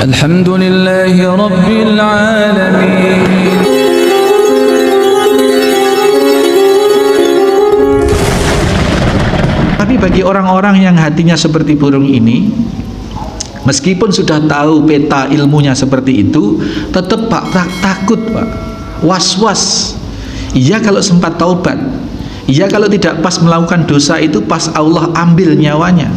Alhamdulillahi Rabbil Alamin. Tapi bagi orang-orang yang hatinya seperti burung ini, meskipun sudah tahu peta ilmunya seperti itu, tetap Pak takut Pak, was-was. Iya kalau sempat taubat, iya kalau tidak pas melakukan dosa itu pas Allah ambil nyawanya.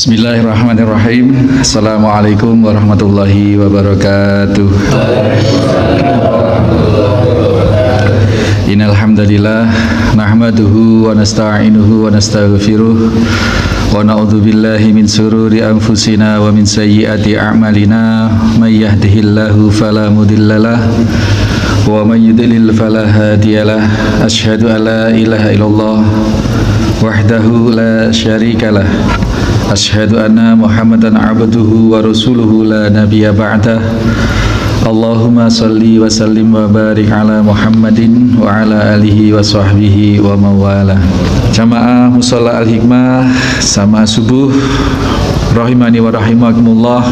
Bismillahirrahmanirrahim. Assalamualaikum warahmatullahi wabarakatuh. Innal hamdalillah nahmaduhu wa nasta'inuhu wa nastaghfiruh wa na'udzu billahi min shururi anfusina wa min sayyiati a'malina may yahdihillahu fala mudhillalah wa may yudlil fala hadiyalah. Asyhadu an la ilaha illallah wahdahu la syarikalah. Asyhadu anna Muhammadan abduhu wa rasuluhu la nabiyya ba'dah. Allahumma salli wa sallim wa barik ala Muhammadin wa ala alihi wa sahbihi wa mawala. Jamaah Musholla Al-Hikmah sama subuh rahimani wa rahimakumullah.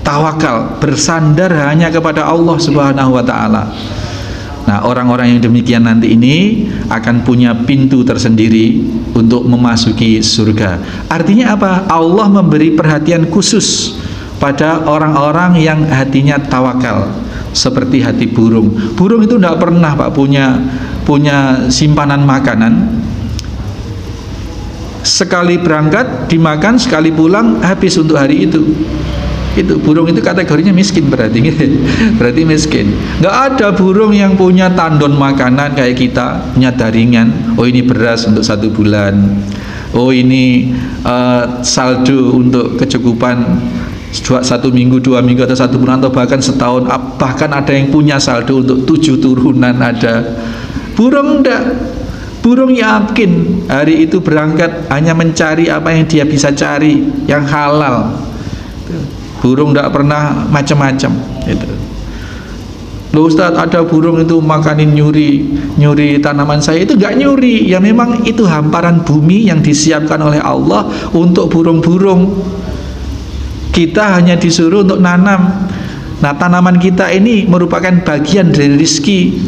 Tawakal, bersandar hanya kepada Allah Subhanahu wa taala. Nah, orang-orang yang demikian nanti ini akan punya pintu tersendiri untuk memasuki surga. Artinya apa? Allah memberi perhatian khusus pada orang-orang yang hatinya tawakal, seperti hati burung. Burung itu tidak pernah Pak punya simpanan makanan. Sekali berangkat dimakan, sekali pulang habis untuk hari itu. Itu burung itu kategorinya miskin, berarti miskin. Nggak ada burung yang punya tandon makanan kayak kita, punya daringan. Oh ini beras untuk 1 bulan. Oh ini saldo untuk kecukupan 1 minggu, 2 minggu atau 1 bulan atau bahkan setahun. Bahkan ada yang punya saldo untuk 7 turunan ada. Burung enggak. Burung yakin hari itu berangkat hanya mencari apa yang dia bisa cari, yang halal. Burung tidak pernah macam-macam itu. Loh Ustadz, ada burung itu makanin nyuri tanaman saya. Itu nggak nyuri, ya memang itu hamparan bumi yang disiapkan oleh Allah untuk burung-burung. Kita hanya disuruh untuk nanam. Nah, tanaman kita ini merupakan bagian dari rizki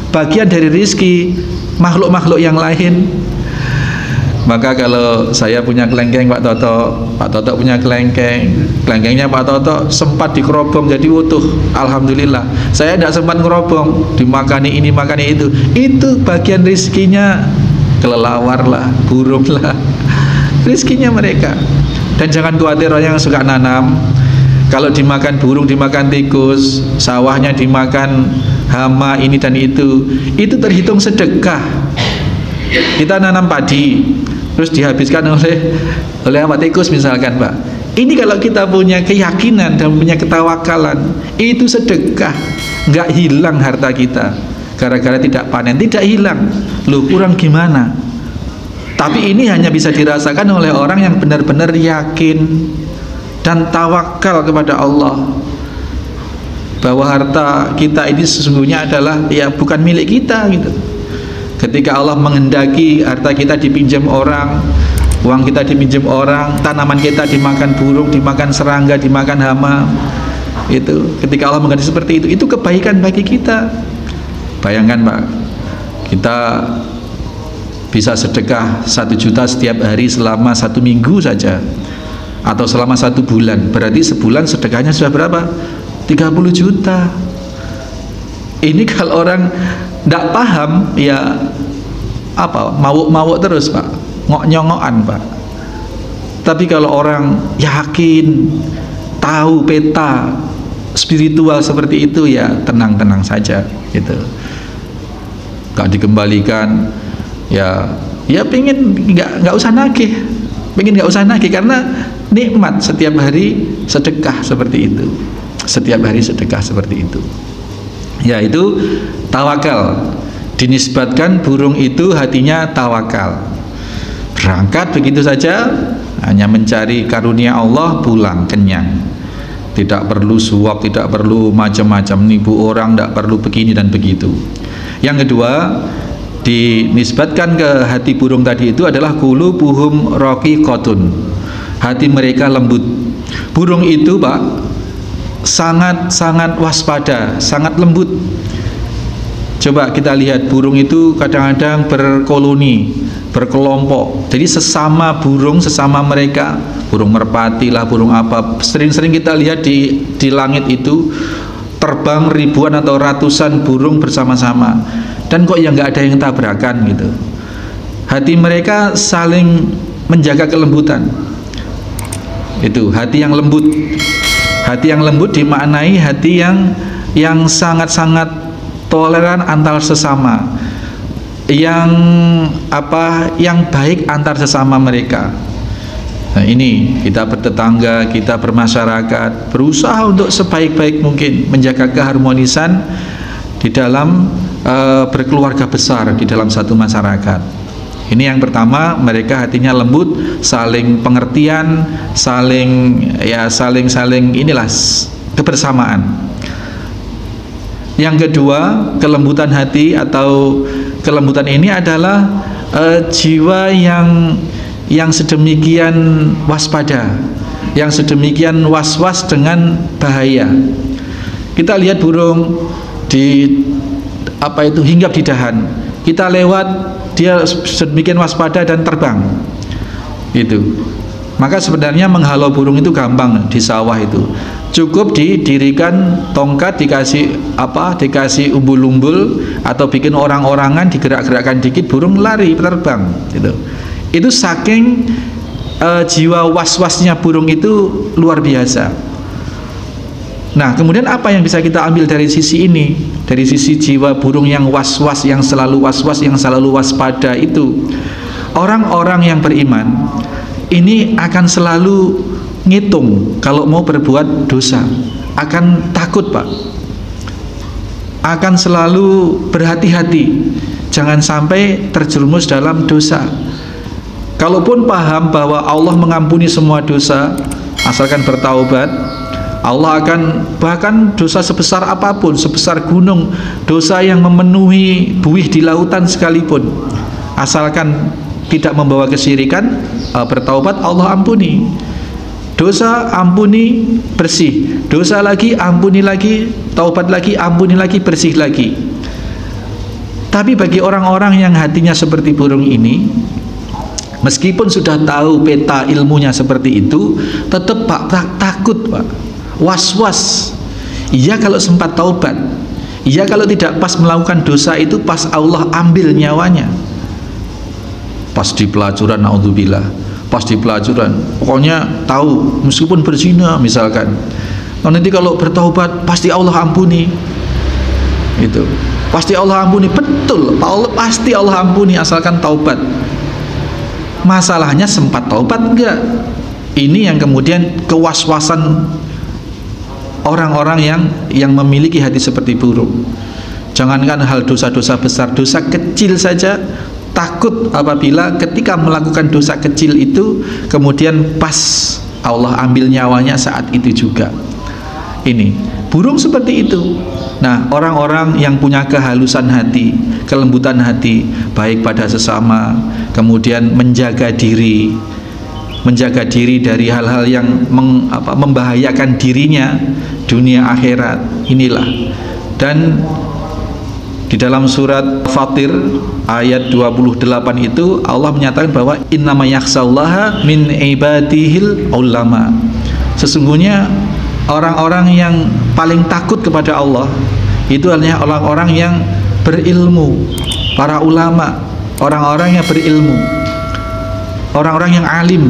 bagian dari rizki makhluk-makhluk yang lain. Maka kalau saya punya kelengkeng Pak Toto punya kelengkengnya Pak Toto sempat dikerobong jadi utuh, alhamdulillah. Saya tidak sempat ngerobong, dimakani ini makani itu bagian rizkinya kelelawar lah, burung lah, rizkinya mereka. Dan jangan khawatir orang yang suka nanam, kalau dimakan burung, dimakan tikus, sawahnya dimakan hama ini dan itu terhitung sedekah. Kita nanam padi terus dihabiskan oleh apa tikus misalkan Pak. Ini kalau kita punya keyakinan dan punya ketawakalan, itu sedekah, nggak hilang harta kita gara-gara tidak panen, tidak hilang. Loh kurang gimana? Tapi ini hanya bisa dirasakan oleh orang yang benar-benar yakin dan tawakal kepada Allah, bahwa harta kita ini sesungguhnya adalah ya bukan milik kita gitu. Ketika Allah menghendaki harta kita dipinjam orang, uang kita dipinjam orang, tanaman kita dimakan burung, dimakan serangga, dimakan hama, itu ketika Allah menghendaki seperti itu kebaikan bagi kita. Bayangkan Pak, kita bisa sedekah 1 juta setiap hari selama 1 minggu saja, atau selama 1 bulan, berarti sebulan sedekahnya sudah berapa? 30 juta. Ini kalau orang tidak paham ya apa, mawuk-mawuk terus Pak, ngok-nyongokan Pak. Tapi kalau orang yakin, tahu peta spiritual seperti itu, ya tenang-tenang saja gitu. Gak dikembalikan, ya pengen nggak usah nagih, karena nikmat setiap hari sedekah seperti itu, ya itu tawakal. Dinisbatkan burung itu hatinya tawakal. berangkat begitu saja, hanya mencari karunia Allah, pulang kenyang, tidak perlu suap, tidak perlu macam-macam nipu orang, tidak perlu begini dan begitu. Yang kedua, dinisbatkan ke hati burung tadi itu adalah qulubuhum raqiqatun, hati mereka lembut. Burung itu Pak sangat-sangat waspada, sangat lembut. Coba kita lihat, burung itu kadang-kadang berkoloni, berkelompok. Jadi sesama burung, sesama mereka, burung merpati lah, burung apa, sering-sering kita lihat di langit itu terbang ribuan atau ratusan burung bersama-sama. Dan kok yang nggak ada yang tabrakan gitu. Hati mereka saling menjaga kelembutan. Itu hati yang lembut. Hati yang lembut dimaknai hati yang sangat-sangat toleran antar sesama, yang baik antar sesama mereka. Nah, ini kita bertetangga, kita bermasyarakat, berusaha untuk sebaik-baik mungkin menjaga keharmonisan di dalam berkeluarga besar di dalam satu masyarakat. Ini yang pertama, mereka hatinya lembut, saling pengertian, saling inilah kebersamaan. Yang kedua, kelembutan hati atau kelembutan ini adalah jiwa yang sedemikian waspada, yang sedemikian was-was dengan bahaya. Kita lihat burung hinggap di dahan, kita lewat, dia sedemikian waspada dan terbang. Itu. Maka sebenarnya menghalau burung itu gampang di sawah itu. Cukup didirikan tongkat, dikasih umbul-umbul atau bikin orang-orangan, digerak-gerakkan dikit, burung lari terbang gitu. Itu saking jiwa was-wasnya burung itu luar biasa. Nah, kemudian apa yang bisa kita ambil dari sisi ini? Dari sisi jiwa burung yang was-was, yang selalu was-was, yang selalu waspada itu, orang-orang yang beriman ini akan selalu ngitung kalau mau berbuat dosa, akan takut Pak, akan selalu berhati-hati jangan sampai terjerumus dalam dosa. Kalaupun paham bahwa Allah mengampuni semua dosa asalkan bertaubat, Allah akan, bahkan dosa sebesar apapun, sebesar gunung, dosa yang memenuhi buih di lautan sekalipun, asalkan tidak membawa kesyirikan, bertaubat Allah ampuni. Dosa ampuni, bersih. Dosa lagi, ampuni lagi. Taubat lagi, ampuni lagi, bersih lagi. Tapi bagi orang-orang yang hatinya seperti burung ini, meskipun sudah tahu peta ilmunya seperti itu, tetap Pak takut Pak, was-was. Iya kalau sempat taubat, iya kalau tidak pas melakukan dosa itu, pas Allah ambil nyawanya, pas di pelacuran, naudzubillah, pas di pelacuran, pokoknya tahu meskipun berzina misalkan, nanti kalau bertaubat pasti Allah ampuni, itu pasti Allah ampuni, betul Pak, Allah pasti Allah ampuni asalkan taubat. Masalahnya sempat taubat enggak? Ini yang kemudian kewaswasan orang-orang yang memiliki hati seperti burung. Jangankan hal dosa-dosa besar, dosa kecil saja takut apabila ketika melakukan dosa kecil itu kemudian pas Allah ambil nyawanya saat itu juga. Ini burung seperti itu. Nah, orang-orang yang punya kehalusan hati, kelembutan hati, baik pada sesama, kemudian menjaga diri dari hal-hal yang membahayakan dirinya dunia akhirat, inilah. Dan di dalam surat Fatir ayat 28 itu Allah menyatakan bahwa innama yakhshallaha min ibadihil ulama. Sesungguhnya orang-orang yang paling takut kepada Allah itu adalah orang-orang yang berilmu, para ulama, orang-orang yang berilmu, orang-orang yang alim.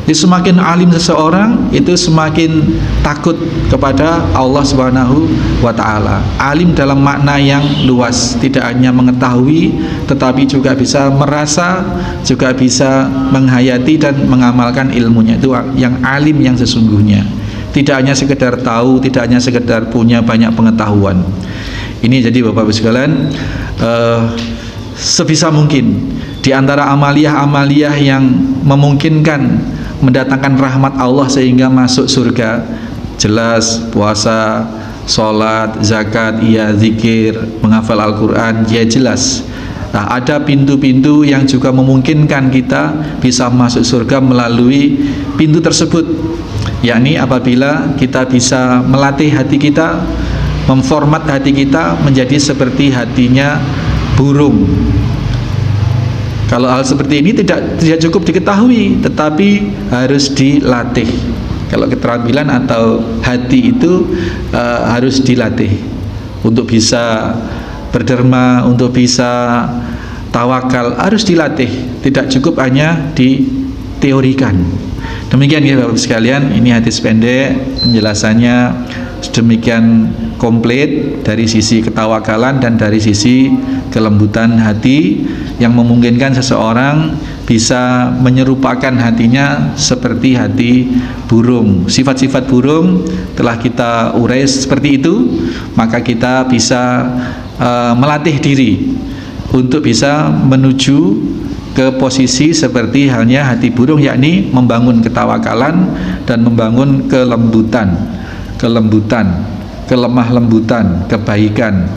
Jadi semakin alim seseorang itu semakin takut kepada Allah Subhanahu wa ta'ala. Alim dalam makna yang luas, tidak hanya mengetahui tetapi juga bisa merasa, juga bisa menghayati dan mengamalkan ilmunya. Itu yang alim yang sesungguhnya. Tidak hanya sekedar tahu, tidak hanya sekedar punya banyak pengetahuan. Ini jadi Bapak Ibu sekalian, sebisa mungkin Di antara amaliyah-amaliyah yang memungkinkan mendatangkan rahmat Allah sehingga masuk surga, jelas puasa, sholat, zakat, iya, zikir, menghafal Al-Quran, ya jelas. Nah, ada pintu-pintu yang juga memungkinkan kita bisa masuk surga melalui pintu tersebut, yakni apabila kita bisa melatih hati kita, memformat hati kita menjadi seperti hatinya burung. Kalau hal seperti ini tidak cukup diketahui, tetapi harus dilatih. Kalau keterampilan atau hati itu harus dilatih untuk bisa berderma, untuk bisa tawakal, harus dilatih. Tidak cukup hanya diteorikan. Demikian ya Bapak sekalian, ini hadis pendek penjelasannya sedemikian komplit dari sisi ketawakalan dan dari sisi kelembutan hati yang memungkinkan seseorang bisa menyerupakan hatinya seperti hati burung. Sifat-sifat burung telah kita urai seperti itu, maka kita bisa melatih diri untuk bisa menuju ke posisi seperti halnya hati burung, yakni membangun ketawakalan dan membangun kelembutan, kelemah lembutan, kebaikan,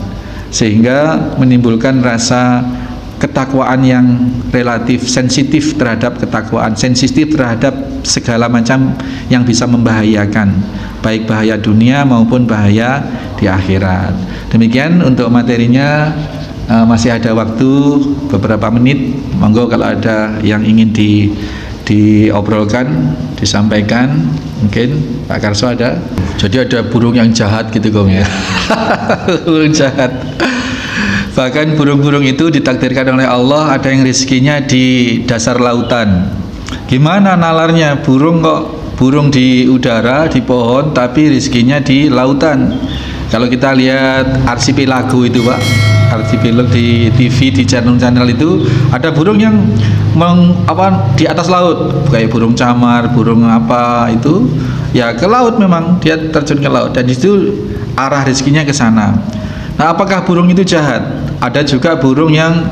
sehingga menimbulkan rasa ketakwaan yang relatif sensitif terhadap ketakwaan, sensitif terhadap segala macam yang bisa membahayakan, baik bahaya dunia maupun bahaya di akhirat. Demikian untuk materinya. Masih ada waktu beberapa menit, monggo kalau ada yang ingin diobrolkan, disampaikan. Mungkin Pak Karso ada. Jadi ada burung yang jahat gitu Gong ya. Burung jahat. Bahkan burung-burung itu ditakdirkan oleh Allah ada yang rezekinya di dasar lautan. Gimana nalarnya? Burung di udara, di pohon, tapi rezekinya di lautan. Kalau kita lihat Archipelago itu Pak, Archipelago di TV, di channel-channel itu ada burung yang di atas laut, kayak burung camar, burung apa itu, ya ke laut, memang dia terjun ke laut, dan itu arah rezekinya ke sana. Nah, apakah burung itu jahat? Ada juga burung yang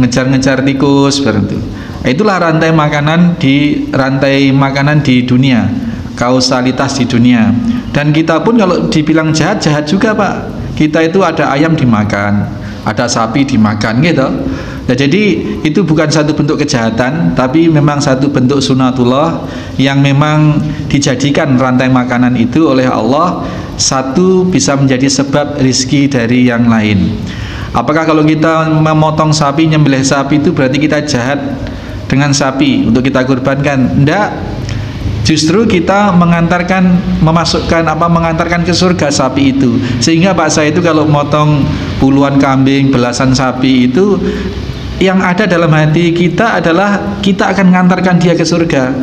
ngejar-ngejar tikus seperti itu. Itulah rantai makanan di dunia, kausalitas di dunia. Dan kita pun kalau dibilang jahat juga Pak. Kita itu ada ayam dimakan, ada sapi dimakan gitu. Nah, jadi itu bukan satu bentuk kejahatan, tapi memang satu bentuk sunatullah yang memang dijadikan rantai makanan itu oleh Allah, satu bisa menjadi sebab rizki dari yang lain. Apakah kalau kita memotong sapi, nyembelih sapi itu berarti kita jahat dengan sapi untuk kita kurbankan? Enggak. Justru kita mengantarkan ke surga sapi itu. Sehingga Pak saya itu kalau motong puluhan kambing, belasan sapi itu, yang ada dalam hati kita adalah kita akan mengantarkan dia ke surga.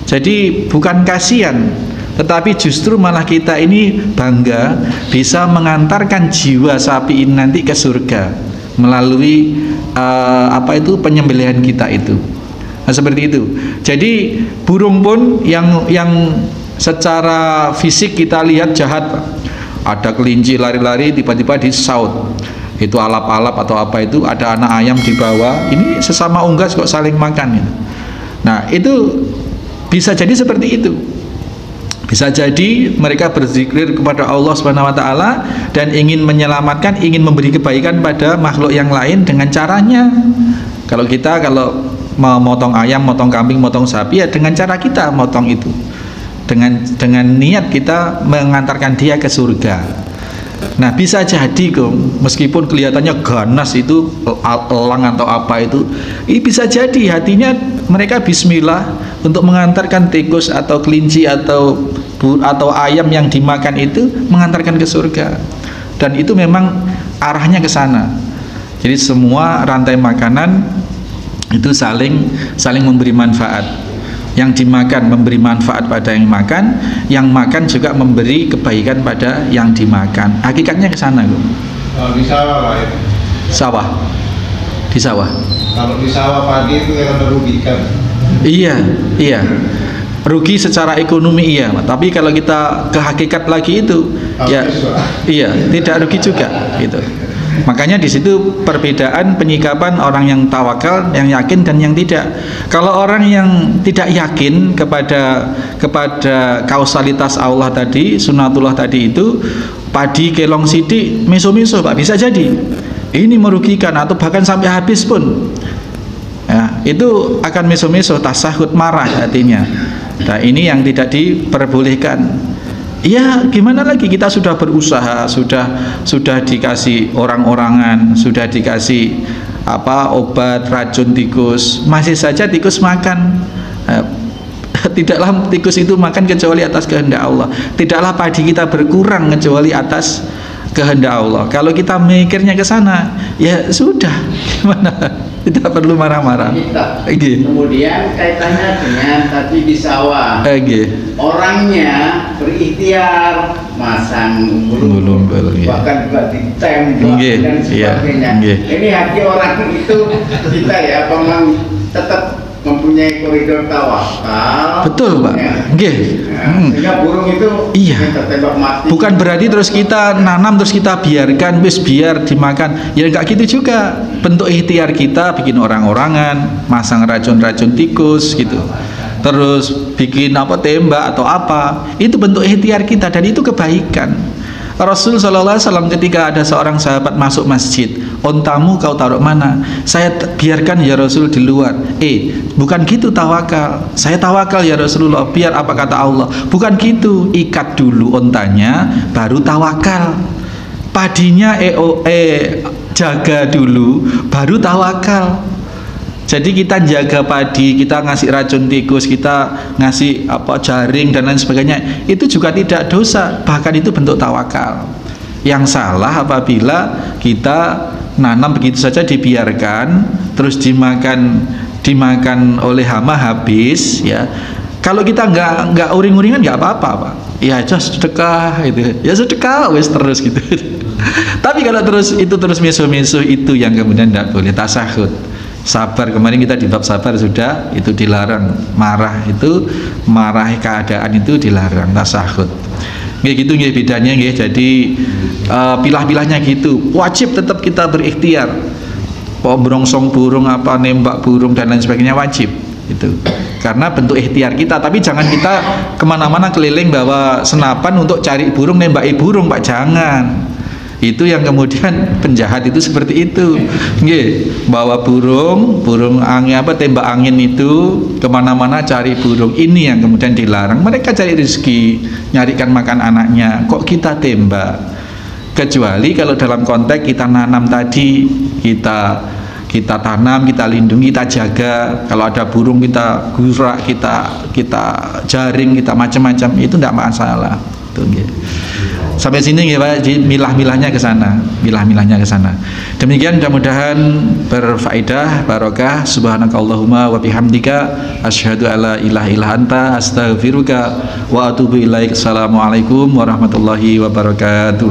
Jadi bukan kasihan, tetapi justru malah kita ini bangga bisa mengantarkan jiwa sapi ini nanti ke surga melalui penyembelihan kita itu. Nah, seperti itu. Jadi burung pun yang secara fisik kita lihat jahat, ada kelinci lari-lari tiba-tiba disaut, itu alap-alap atau apa itu, ada anak ayam di bawah, ini sesama unggas kok saling makan gitu. Nah, itu bisa jadi seperti itu. Bisa jadi mereka berzikir kepada Allah Subhanahu wa taala dan ingin menyelamatkan, ingin memberi kebaikan pada makhluk yang lain dengan caranya. Kalau mau motong ayam, motong kambing, motong sapi, ya dengan cara kita motong itu, dengan niat kita mengantarkan dia ke surga. Nah, bisa jadi meskipun kelihatannya ganas itu, elang atau apa itu, ini bisa jadi hatinya mereka bismillah untuk mengantarkan tikus atau kelinci atau ayam yang dimakan itu, mengantarkan ke surga. Dan itu memang arahnya ke sana. Jadi semua rantai makanan itu saling memberi manfaat. Yang dimakan memberi manfaat pada yang makan juga memberi kebaikan pada yang dimakan. Hakikatnya ke sana kok. Di sawah Pak ya? Sawah. Di sawah. Kalau di sawah padi itu yang merugikan. Iya. Rugi secara ekonomi iya, tapi kalau kita ke hakikat lagi itu ya, iya, tidak rugi juga gitu. Makanya di situ perbedaan penyikapan orang yang tawakal, yang yakin dan yang tidak. Kalau orang yang tidak yakin kepada kausalitas Allah tadi, sunatullah tadi itu, padi kelong sidik meso-meso Pak, bisa jadi ini merugikan atau bahkan sampai habis pun. Ya, itu akan meso-meso, tasahud, marah hatinya. Nah, ini yang tidak diperbolehkan. Ya gimana lagi, kita sudah berusaha, sudah dikasih orang-orangan, sudah dikasih obat racun tikus, masih saja tikus makan. Tidaklah tikus itu makan kecuali atas kehendak Allah. Tidaklah padi kita berkurang kecuali atas kehendak Allah. Kalau kita mikirnya ke sana, ya sudah, gimana? Tidak perlu marah-marah. Kemudian kaitannya dengan tadi di sawah. Orangnya berikhtiar masang umbul-umbul, bahkan juga ditembak dan sebagainya. Ini hati orang itu kita ya, memang tetap mempunyai koridor tawakal. Betul Pak. Sehingga burung itu tertembak mati. Bukan berarti terus kita nanam terus kita biarkan biar dimakan. Ya enggak gitu juga. Bentuk ikhtiar kita bikin orang-orangan, masang racun-racun tikus gitu. Terus bikin tembak atau apa. Itu bentuk ikhtiar kita dan itu kebaikan. Rasul SAW ketika ada seorang sahabat masuk masjid, ontamu kau taruh mana? Saya biarkan ya Rasul di luar. Bukan gitu tawakal. Saya tawakal ya Rasulullah, biar apa kata Allah. Bukan gitu, ikat dulu ontanya baru tawakal. Padinya jaga dulu baru tawakal. Jadi kita jaga padi, kita ngasih racun tikus, kita ngasih jaring dan lain sebagainya, itu juga tidak dosa, bahkan itu bentuk tawakal. Yang salah apabila kita nanam begitu saja dibiarkan, terus dimakan oleh hama habis, ya. Kalau kita nggak uring-uringan nggak apa-apa, Pak. Ya just sedekah gitu. Ya sedekah wes terus gitu. Tapi kalau terus meso-meso itu yang kemudian tidak boleh. Tasahud. Sabar, kemarin kita di bab sabar sudah, itu dilarang. Marah keadaan itu dilarang, tasahud. Gitu bedanya jadi pilah-pilahnya gitu. Wajib tetap kita berikhtiar. Brongsong burung nembak burung dan lain sebagainya wajib itu. Karena bentuk ikhtiar kita, tapi jangan kita kemana-mana keliling bawa senapan untuk cari burung, nembaki burung, Pak, jangan. Itu yang kemudian penjahat itu seperti itu, bawa burung angin tembak angin itu kemana-mana cari burung. Ini yang kemudian dilarang. Mereka cari rezeki, nyarikan makan anaknya, kok kita tembak? Kecuali kalau dalam konteks kita nanam tadi, kita tanam, kita lindungi, kita jaga. Kalau ada burung kita gurak, kita jaring, kita macam-macam, itu tidak masalah. Sampai sini ya Pak, milah-milahnya ke sana, Demikian, mudah-mudahan berfaedah, barokah. Subhanakallahumma wa bihamdika asyhadu alla ilaha illa anta astaghfiruka wa atubu ilaik. Assalamualaikum warahmatullahi wabarakatuh.